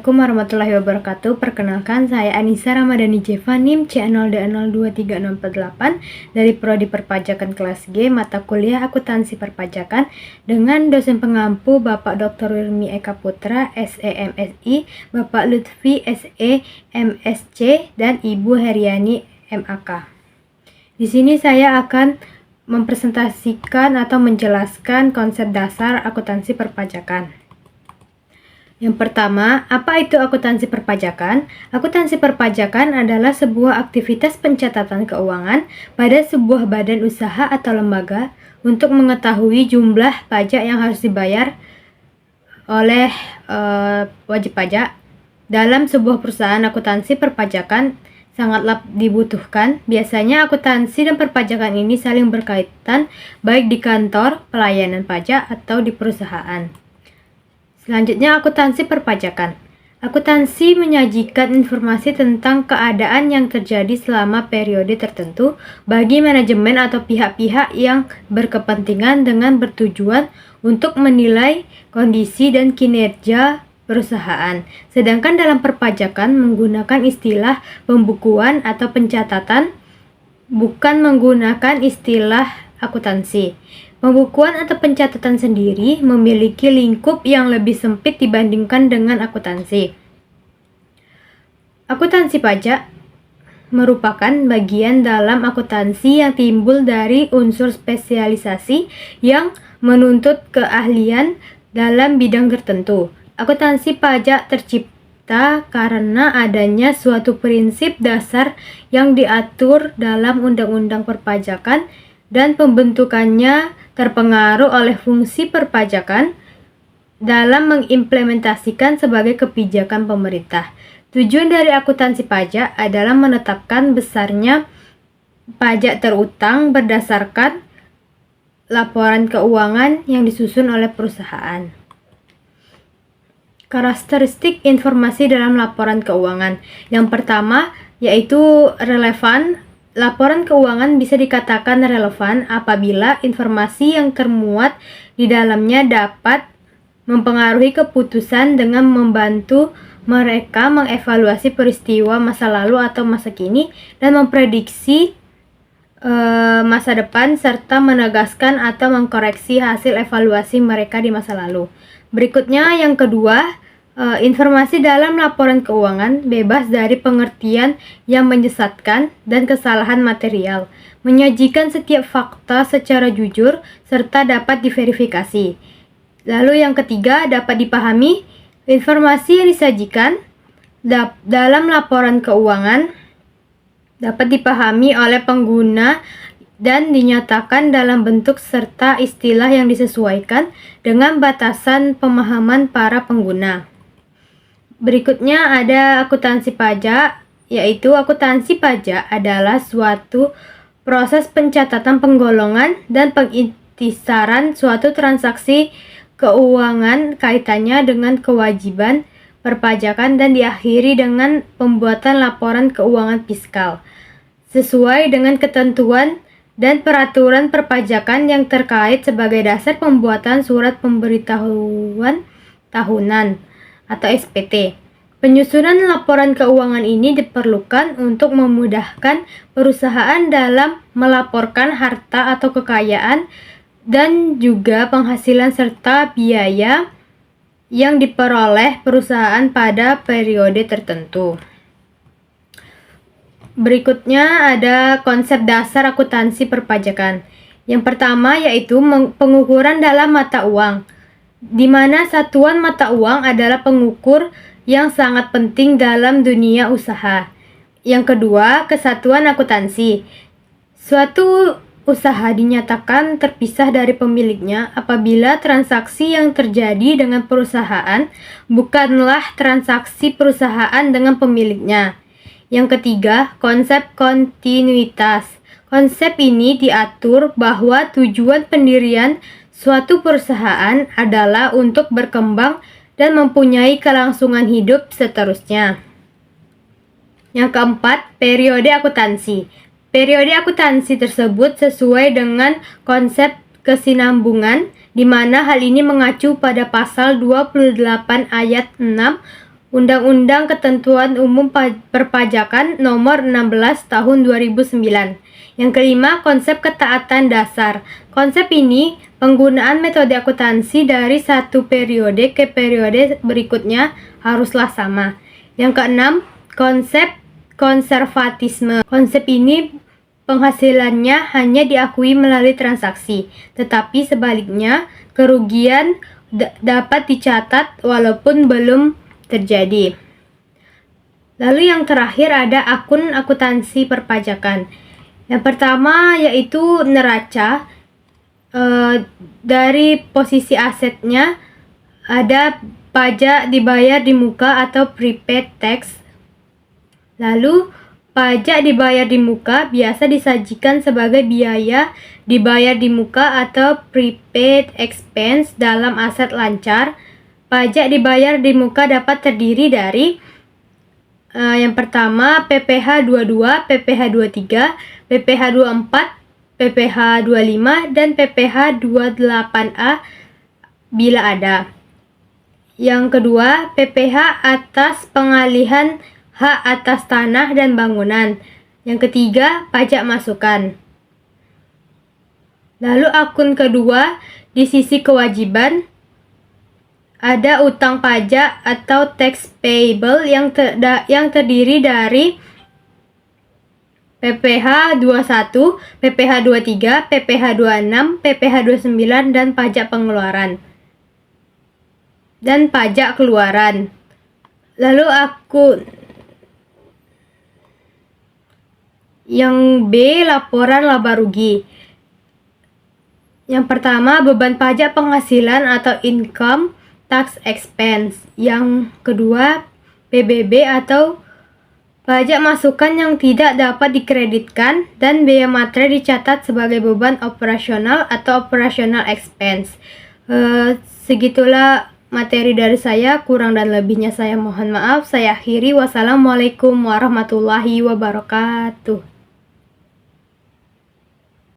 Assalamualaikum warahmatullahi wabarakatuh. Perkenalkan, saya Anissa Ramadhani Jeva, NIM C0D023648 dari Prodi Perpajakan kelas G, mata kuliah Akuntansi Perpajakan dengan dosen pengampu Bapak Dr. Wirmi Eka Putra, SE MSI, Bapak Lutfi SE MSc, dan Ibu Heriani MAK. Di sini saya akan mempresentasikan atau menjelaskan konsep dasar akuntansi perpajakan. Yang pertama, apa itu akuntansi perpajakan? Akuntansi perpajakan adalah sebuah aktivitas pencatatan keuangan pada sebuah badan usaha atau lembaga untuk mengetahui jumlah pajak yang harus dibayar oleh wajib pajak. Dalam sebuah perusahaan, akuntansi perpajakan sangatlah dibutuhkan. Biasanya akuntansi dan perpajakan ini saling berkaitan baik di kantor pelayanan pajak atau di perusahaan. Selanjutnya, akuntansi perpajakan. Akuntansi menyajikan informasi tentang keadaan yang terjadi selama periode tertentu bagi manajemen atau pihak-pihak yang berkepentingan dengan bertujuan untuk menilai kondisi dan kinerja perusahaan. Sedangkan dalam perpajakan menggunakan istilah pembukuan atau pencatatan, bukan menggunakan istilah akuntansi. Pembukuan atau pencatatan sendiri memiliki lingkup yang lebih sempit dibandingkan dengan akuntansi. Akuntansi pajak merupakan bagian dalam akuntansi yang timbul dari unsur spesialisasi yang menuntut keahlian dalam bidang tertentu. Akuntansi pajak tercipta karena adanya suatu prinsip dasar yang diatur dalam Undang-Undang Perpajakan dan pembentukannya terpengaruh oleh fungsi perpajakan dalam mengimplementasikan sebagai kebijakan pemerintah. Tujuan dari akuntansi pajak adalah menetapkan besarnya pajak terutang berdasarkan laporan keuangan yang disusun oleh perusahaan. Karakteristik informasi dalam laporan keuangan. Yang pertama yaitu relevan. Laporan keuangan bisa dikatakan relevan apabila informasi yang termuat di dalamnya dapat mempengaruhi keputusan dengan membantu mereka mengevaluasi peristiwa masa lalu atau masa kini dan memprediksi masa depan serta menegaskan atau mengkoreksi hasil evaluasi mereka di masa lalu. Berikutnya yang kedua, informasi dalam laporan keuangan bebas dari pengertian yang menyesatkan dan kesalahan material, menyajikan setiap fakta secara jujur serta dapat diverifikasi. Lalu yang ketiga, dapat dipahami. Informasi yang disajikan dalam laporan keuangan dapat dipahami oleh pengguna dan dinyatakan dalam bentuk serta istilah yang disesuaikan dengan batasan pemahaman para pengguna. Berikutnya ada akuntansi pajak, yaitu akuntansi pajak adalah suatu proses pencatatan penggolongan dan pengintisaran suatu transaksi keuangan kaitannya dengan kewajiban perpajakan dan diakhiri dengan pembuatan laporan keuangan fiskal sesuai dengan ketentuan dan peraturan perpajakan yang terkait sebagai dasar pembuatan surat pemberitahuan tahunan atau SPT. Penyusunan laporan keuangan ini diperlukan untuk memudahkan perusahaan dalam melaporkan harta atau kekayaan dan juga penghasilan serta biaya yang diperoleh perusahaan pada periode tertentu. Berikutnya ada konsep dasar akuntansi perpajakan. Yang pertama yaitu pengukuran dalam mata uang, di mana satuan mata uang adalah pengukur yang sangat penting dalam dunia usaha. Yang kedua, kesatuan akuntansi. Suatu usaha dinyatakan terpisah dari pemiliknya apabila transaksi yang terjadi dengan perusahaan bukanlah transaksi perusahaan dengan pemiliknya. Yang ketiga, konsep kontinuitas. Konsep ini diatur bahwa tujuan pendirian suatu perusahaan adalah untuk berkembang dan mempunyai kelangsungan hidup seterusnya. Yang keempat, periode akuntansi. Periode akuntansi tersebut sesuai dengan konsep kesinambungan, di mana hal ini mengacu pada pasal 28 ayat 6 Undang-Undang Ketentuan Umum Perpajakan Nomor 16 Tahun 2009. Yang kelima, konsep ketaatan dasar. Konsep ini, penggunaan metode akuntansi dari satu periode ke periode berikutnya haruslah sama. Yang keenam, konsep konservatisme. Konsep ini penghasilannya hanya diakui melalui transaksi, tetapi sebaliknya kerugian dapat dicatat walaupun belum terjadi. Lalu yang terakhir ada akun akuntansi perpajakan. Yang pertama yaitu neraca. Dari posisi asetnya ada pajak dibayar di muka atau prepaid tax. Lalu pajak dibayar di muka biasa disajikan sebagai biaya dibayar di muka atau prepaid expense dalam aset lancar. Pajak dibayar di muka dapat terdiri dari yang pertama PPh 22, PPh 23, PPh 24, PPh 25, dan PPh 28A bila ada. Yang kedua, PPh atas pengalihan hak atas tanah dan bangunan. Yang ketiga, pajak masukan. Lalu akun kedua, di sisi kewajiban, ada utang pajak atau tax payable yang terdiri dari PPh 21, PPh 23, PPh 26, PPh 29, dan pajak pengeluaran. Dan pajak keluaran. Lalu akun yang B, laporan laba rugi. Yang pertama, beban pajak penghasilan atau income tax expense. Yang kedua, PBB atau pajak masukan yang tidak dapat dikreditkan, dan biaya materai dicatat sebagai beban operasional atau operational expense. Segitulah materi dari saya, kurang dan lebihnya saya mohon maaf. Saya akhiri. Wassalamualaikum warahmatullahi wabarakatuh.